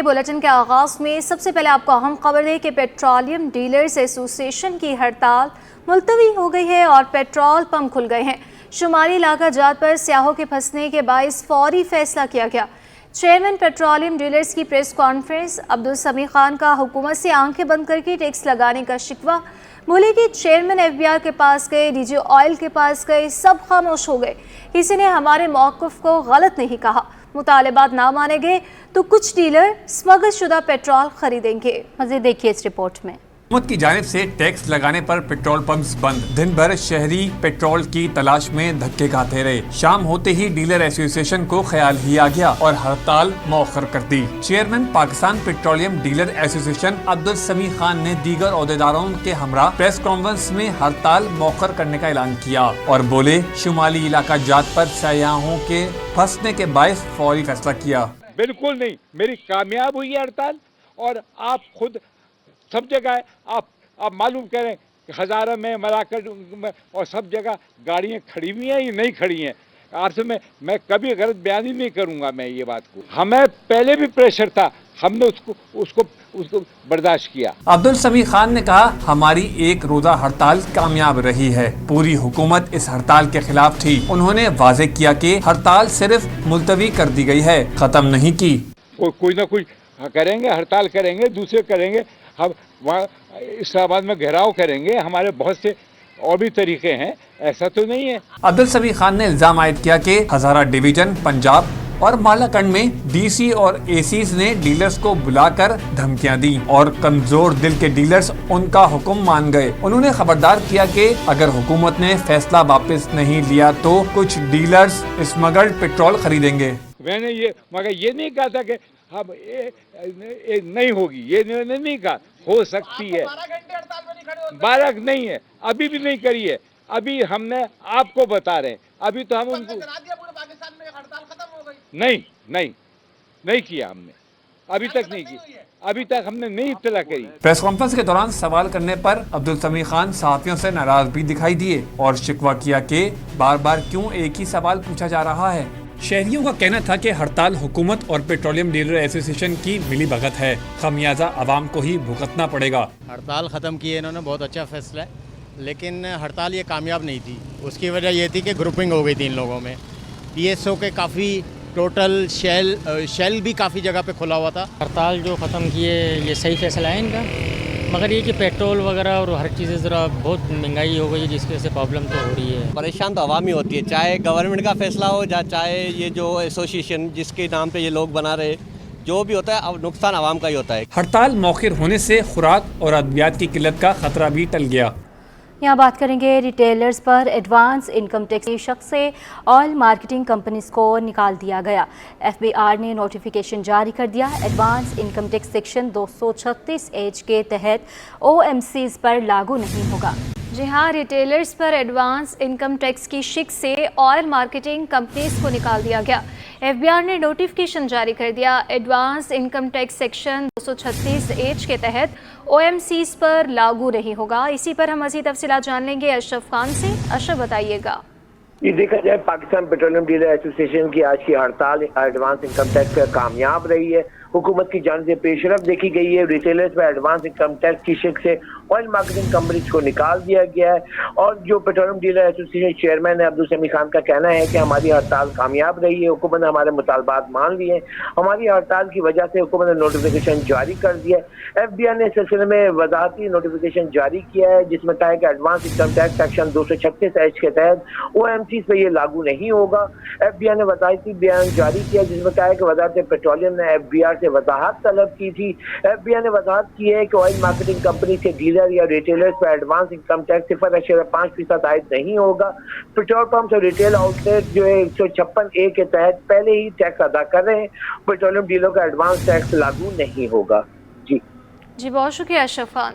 Bulletin کے آغاز میں سب سے پہلے آپ کو اہم خبر ہے کہ پیٹرولیم ڈیلرز ایسوسی ایشن کی ہڑتال ملتوی ہو گئی ہے اور پیٹرول پمپ کھل گئے ہیں۔ شمالی علاقہ جات پر سیاحوں کے پھنسنے کے باعث فوری فیصلہ کیا گیا۔ چیئرمین پیٹرولیم ڈیلرز کی پریس کانفرنس۔ عبدالسمیع خان کا حکومت سے آنکھیں بند کر کے ٹیکس لگانے کا شکوہ۔ بولے کہ چیئرمین ایف بی آر کے پاس گئے، ڈی جی آئل کے پاس گئے، سب خاموش ہو گئے۔ کسی نے ہمارے موقف کو غلط نہیں کہا۔ مطالبات نہ مانے گئے تو کچھ ڈیلر اسمگل شدہ پیٹرول خریدیں گے۔ مزید دیکھیے اس رپورٹ میں۔ حکومت کی جانب سے ٹیکس لگانے پر پیٹرول پمپس بند۔ دن بھر شہری پیٹرول کی تلاش میں دھکے کھاتے رہے۔ شام ہوتے ہی ڈیلر ایسوسی ایشن کو خیال ہی آ گیا اور ہڑتال مؤخر کر دی۔ چیئرمین پاکستان پیٹرولیم ڈیلر ایسوسی ایشن عبدالسمیع خان نے دیگر عہدیداروں کے ہمراہ پریس کانفرنس میں ہڑتال مؤخر کرنے کا اعلان کیا اور بولے شمالی علاقہ جات پر سیاحوں کے پھنسنے کے باعث فوری فیصلہ کیا۔ بالکل نہیں، میری کامیاب ہوئی ہے ہڑتال، اور آپ خود سب جگہ ہے، آپ معلوم کریں کہ ہزارہ میں، مراکش میں اور سب جگہ گاڑیاں کھڑی ہوئی ہیں یا نہیں کھڑی ہیں۔ آپ سے میں کبھی غلط بیانی نہیں کروں گا میں یہ بات کو۔ ہمیں پہلے بھی پریشر تھا، ہم نے اس کو برداشت کیا۔ عبدالسمیع خان نے کہا ہماری ایک روزہ ہڑتال کامیاب رہی ہے، پوری حکومت اس ہڑتال کے خلاف تھی۔ انہوں نے واضح کیا کہ ہڑتال صرف ملتوی کر دی گئی ہے، ختم نہیں کی۔ کوئی نہ کوئی کریں گے، ہڑتال کریں گے، دوسرے کریں گے، ہم وہاں اسلام آباد میں گھیراؤ کریں گے، ہمارے بہت سے اور بھی طریقے ہیں، ایسا تو نہیں ہے۔ عبدالسمیع خان نے الزام عائد کیا کہ ہزارہ ڈویژن پنجاب اور مالاکنڈ میں ڈی سی اور اے سیز نے ڈیلرز کو بلا کر دھمکیاں دی اور کمزور دل کے ڈیلرز ان کا حکم مان گئے۔ انہوں نے خبردار کیا کہ اگر حکومت نے فیصلہ واپس نہیں لیا تو کچھ ڈیلرز اسمگلڈ پیٹرول خریدیں گے۔ میں نے مگر یہ نہیں کہا تھا کہ اب نہیں ہوگی، یہ میں نے نہیں کہا، ہو سکتی ہے، 12 نہیں ہے، ابھی بھی نہیں کری ہے، ابھی ہم نے آپ کو بتا رہے ہیں، ابھی تو ہم ان کو نہیں کیا، ہم نے ابھی تک نہیں کی، ابھی تک ہم نے نہیں اطلاع کری۔ پریس کانفرنس کے دوران سوال کرنے پر عبدالسمیع خان صحافیوں سے ناراض بھی دکھائی دیے اور شکوہ کیا کہ بار بار کیوں ایک ہی سوال پوچھا جا رہا ہے۔ شہریوں کا کہنا تھا کہ ہڑتال حکومت اور پیٹرولیم ڈیلر ایسوسی ایشن کی ملی بھگت ہے، خمیازہ عوام کو ہی بھگتنا پڑے گا۔ ہڑتال ختم کی ہے انہوں نے، بہت اچھا فیصلہ ہے، لیکن ہڑتال یہ کامیاب نہیں تھی۔ اس کی وجہ یہ تھی کہ گروپنگ ہو گئی تھی ان لوگوں میں۔ پی ایس او کے کافی ٹوٹل شیل بھی کافی جگہ پہ کھلا ہوا تھا۔ ہڑتال جو ختم کیے یہ صحیح فیصلہ ہے ان کا، مگر یہ کہ پیٹرول وغیرہ اور ہر چیزیں ذرا بہت مہنگائی ہو گئی ہے، جس کی وجہ سے پرابلم تو ہو رہی ہے۔ پریشان تو عوام ہی ہوتی ہے، چاہے گورنمنٹ کا فیصلہ ہو یا چاہے یہ جو ایسوسی ایشن جس کے نام پہ یہ لوگ بنا رہے، جو بھی ہوتا ہے نقصان عوام کا ہی ہوتا ہے۔ ہڑتال مؤخر ہونے سے خوراک اور ادویات کی قلت کا خطرہ بھی ٹل گیا۔ یہاں بات کریں گے ریٹیلرز پر ایڈوانس انکم ٹیکس کی شق سے آئل مارکیٹنگ کمپنیز کو نکال دیا گیا۔ ایف بی آر نے نوٹیفیکیشن جاری کر دیا۔ Advance income tax section 236H کے تحت او ایم سیز پر لاگو نہیں ہوگا۔ جی ہاں، ریٹیلرز پر ایڈوانس انکم ٹیکس کی شق سے آئل مارکیٹنگ کمپنیز کو نکال دیا گیا۔ ایف بی آر نے نوٹیفیکیشن جاری کر دیا۔ Advance income tax section 236H کے تحت او ایم سیز پر لاگو نہیں ہوگا۔ اسی پر ہم مزید تفصیلات جان لیں گے اشرف خان سے۔ اشرف بتائیے گا۔ یہ دیکھا جائے پاکستان پیٹرولیم ڈیلر ایسوسی ایشن کی آج کی ہڑتال ایڈوانس انکم ٹیکس پر کامیاب رہی ہے۔ حکومت کی جانب سے پیش رفت دیکھی گئی ہے۔ ریٹیلرز پر ایڈوانس انکم ٹیکس کی شق سے آئل مارکیٹنگ کمپنیز کو نکال دیا گیا ہے، اور جو پیٹرولیم ڈیلر ایسوسی ایشن چیئرمین عبدالسمیع خان کا کہنا ہے کہ ہماری ہڑتال کامیاب رہی ہے، حکومت نے ہمارے مطالبات مان لیے ہیں۔ ہماری ہڑتال کی وجہ سے حکومت نے نوٹیفیکیشن جاری کر دیا ہے۔ ایف بی آر نے اس سلسلے میں وضاحتی نوٹیفیکیشن جاری کیا ہے، جس میں کہا ہے کہ advance income tax section 236H کے تحت او ایم سیز پہ یہ لاگو نہیں ہوگا۔ ایف بی آر نے وضاحتی بیان جاری کیا جس میں کہا ہے کہ وزارت پیٹرولیم نے ایف بی آر سے وضاحت طلب کی تھی۔ ایف بی آر نے وضاحت کی ہے کہ آئل مارکیٹنگ کمپنی کے ڈیلر یا ریٹیلرز پر ایڈوانس انکم ٹیکس 0.5% عائد نہیں ہوگا۔ پیٹرول پمپس اور ریٹیل آؤٹ لیٹ جو ہے 156A کے تحت پہلے ہی ٹیکس ادا کر رہے ہیں، پیٹرولیم ڈیلر کا ایڈوانس ٹیکس لاگو نہیں ہوگا۔ جی بہت شکریہ اشرف خان۔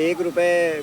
₹1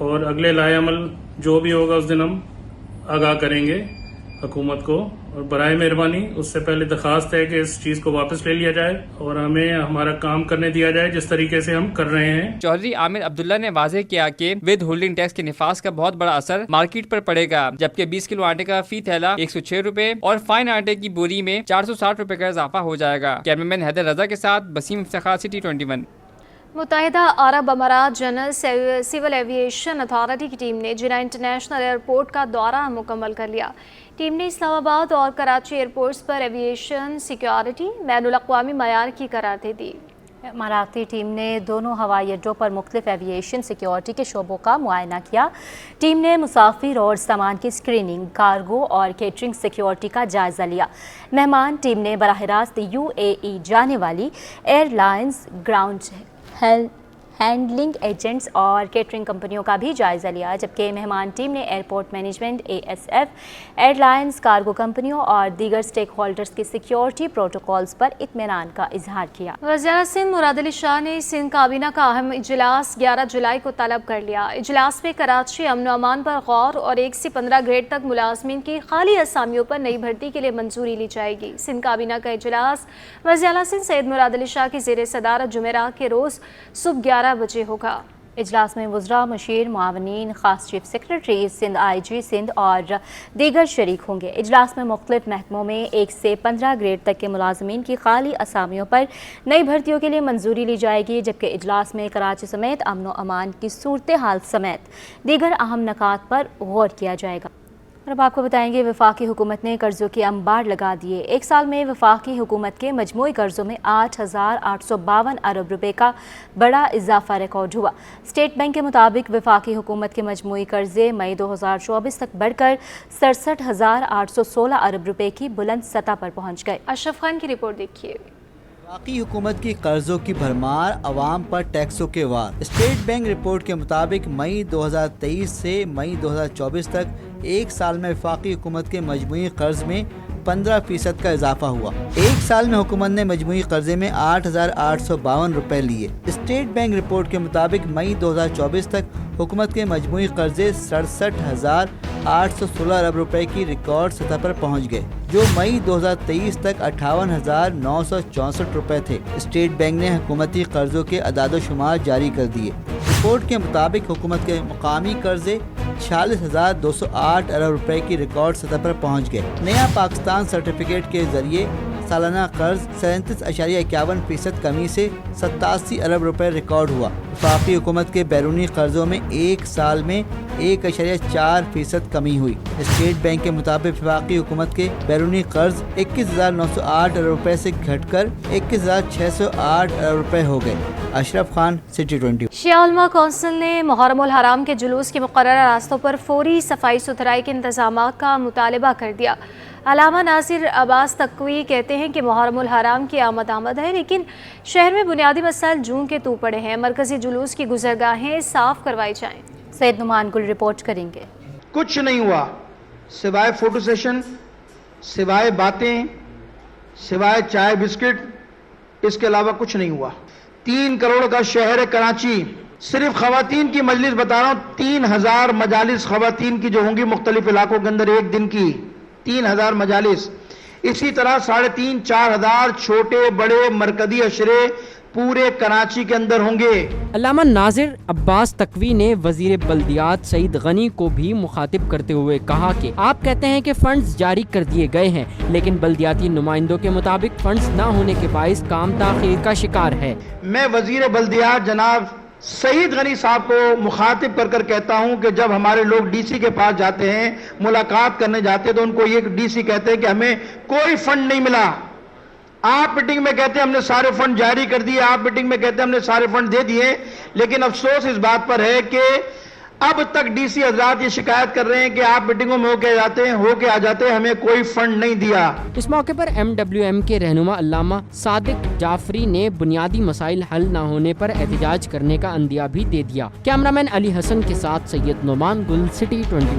اور اگلے لائحہ عمل جو بھی ہوگا اس دن ہم آگاہ کریں گے حکومت کو. اور برائے مہربانی اس سے پہلے درخواست ہے کہ اس چیز کو واپس لے لیا جائے اور ہمیں ہمارا کام کرنے دیا جائے جس طریقے سے ہم کر رہے ہیں. چودھری عامر عبداللہ نے واضح کیا کہ ود ہولڈنگ ٹیکس کے نفاذ کا بہت بڑا اثر مارکیٹ پر پڑے گا، جبکہ 20 کلو آٹے کا فی تھیلا 106 روپے اور فائن آٹے کی بوری میں 460 روپے کا اضافہ ہو جائے گا. کیمرامین حیدر رضا کے ساتھ بسیم افتخار، سٹی 21. متحدہ عرب امارات جنرل سول ایویشن اتھارٹی کی ٹیم نے جنہ انٹرنیشنل ایئرپورٹ کا دورہ مکمل کر لیا. ٹیم نے اسلام آباد اور کراچی ایئرپورٹس پر ایویشن سیکیورٹی بین الاقوامی معیار کی قرار دے دی. اماراتی ٹیم نے دونوں ہوائی اڈوں پر مختلف ایویشن سیکیورٹی کے شعبوں کا معائنہ کیا. ٹیم نے مسافر اور سامان کی اسکریننگ، کارگو اور کیٹرنگ سیکیورٹی کا جائزہ لیا. مہمان ٹیم نے براہ راست UAE جانے والی airlines, ground handling agents اور کیٹرنگ کمپنیوں کا بھی جائزہ لیا، جبکہ مہمان ٹیم نے airport management, ASF، airlines, cargo کمپنیوں اور دیگر سٹیک ہولڈرز کی سیکیورٹی پروٹوکولز پر اطمینان کا اظہار کیا. وزیر سندھ مراد علی شاہ نے سندھ کابینہ کا اہم اجلاس 11 جولائی کو طلب کر لیا. اجلاس میں کراچی امن و امان پر غور اور 1 سے 15 گریڈ تک ملازمین کی خالی اسامیوں پر نئی بھرتی کے لیے منظوری لی جائے گی. سندھ کابینہ کا اجلاس وزیر اعلیٰ سندھ سید مراد علی شاہ کی زیر صدارت جمعرات کے روز صبح 11 بجے ہوگا. اجلاس میں وزراء، مشیر، معاونین، خاص chief secretary Sindh, IG Sindh اور دیگر شریک ہوں گے. اجلاس میں مختلف محکموں میں 1 سے 15 گریڈ تک کے ملازمین کی خالی اسامیوں پر نئی بھرتیوں کے لیے منظوری لی جائے گی، جبکہ اجلاس میں کراچی سمیت امن و امان کی صورتحال سمیت دیگر اہم نکات پر غور کیا جائے گا. اور اب آپ کو بتائیں گے وفاقی حکومت نے قرضوں کے انبار لگا دیے. ایک سال میں وفاقی حکومت کے مجموعی قرضوں میں 8,852 ارب روپے کا بڑا اضافہ ریکارڈ ہوا. اسٹیٹ بینک کے مطابق وفاقی حکومت کے مجموعی قرضے مئی 2024 تک بڑھ کر 67,816 ارب روپے کی بلند سطح پر پہنچ گئے. اشرف خان کی رپورٹ دیکھیے. وفاقی حکومت کی قرضوں کی بھرمار، عوام پر ٹیکسوں کے وار. اسٹیٹ بینک رپورٹ کے مطابق مئی 2023 سے مئی 2024 تک ایک سال میں وفاقی حکومت کے مجموعی قرض میں 15% کا اضافہ ہوا. ایک سال میں حکومت نے مجموعی قرضے میں 8,852 روپے لیے. اسٹیٹ بینک رپورٹ کے مطابق مئی 2024 تک حکومت کے مجموعی قرضے 67,816 ارب روپے کی ریکارڈ سطح پر پہنچ گئے، جو مئی 2023 تک 58,964 روپے تھے. اسٹیٹ بینک نے حکومتی قرضوں کے اعداد و شمار جاری کر دیے. رپورٹ کے مطابق حکومت کے مقامی قرضے 46,208 ارب روپے کی ریکارڈ سطح پر پہنچ گئے. نیا پاکستان سرٹیفکیٹ کے ذریعے سالانہ قرض 37.51% کمی سے 87 ارب روپے ریکارڈ ہوا. وفاقی حکومت کے بیرونی قرضوں میں ایک سال میں 1.4% کمی ہوئی. اسٹیٹ بینک کے مطابق وفاقی حکومت کے بیرونی قرض 21,908 ارب روپے سے گھٹ کر 21,608 ارب روپے ہو گئے. اشرف خان، سٹی 20. شیعہ علماء کونسل نے محرم الحرام کے جلوس کی مقررہ راستوں پر فوری صفائی ستھرائی کے انتظامات کا مطالبہ کر دیا. علامہ ناصر عباس تقوی کہتے ہیں کہ محرم الحرام کی آمد ہے، لیکن شہر میں بنیادی مسائل جون کے تو پڑے ہیں. مرکزی جلوس کی گزرگاہیں صاف کروائی جائیں. سید نعمان گل رپورٹ کریں گے. کچھ نہیں ہوا سوائے فوٹو سیشن، سوائے باتیں، سوائے چائے بسکٹ، اس کے علاوہ کچھ نہیں ہوا. 3 کروڑ کا شہر ہے کراچی. صرف خواتین کی مجلس بتا رہا ہوں، 3,000 مجالس خواتین کی جو ہوں گی مختلف علاقوں کے اندر ایک دن کی 3,000 مجالس. اسی طرح 3,500-4,000 چھوٹے بڑے مرکزی اشرے پورے کراچی کے اندر ہوں گے. علامہ ناصر عباس تقوی نے وزیر بلدیات سعید غنی کو بھی مخاطب کرتے ہوئے کہا کہ آپ کہتے ہیں کہ فنڈز جاری کر دیے گئے ہیں، لیکن بلدیاتی نمائندوں کے مطابق فنڈز نہ ہونے کے باعث کام تاخیر کا شکار ہے. میں وزیر بلدیات جناب سعید غنی صاحب کو مخاطب کر کر کہتا ہوں کہ جب ہمارے لوگ ڈی سی کے پاس جاتے ہیں، ملاقات کرنے جاتے ہیں، تو ان کو یہ ڈی سی کہتے ہیں کہ ہمیں کوئی فنڈ نہیں ملا. آپ میٹنگ میں کہتے ہیں ہم نے سارے فنڈ جاری کر دیے، آپ میٹنگ میں کہتے ہیں ہم نے سارے فنڈ دے دیے، لیکن افسوس اس بات پر ہے کہ اب تک ڈی سی حضرات یہ شکایت کر رہے ہیں کہ آپ میٹنگوں میں ہو کے آ جاتے ہیں، ہمیں کوئی فنڈ نہیں دیا. اس موقع پر MWM کے رہنما علامہ صادق جعفری نے بنیادی مسائل حل نہ ہونے پر احتجاج کرنے کا عندیہ بھی دے دیا. کیمرامین علی حسن کے ساتھ سید نعمان گل، سٹی 20.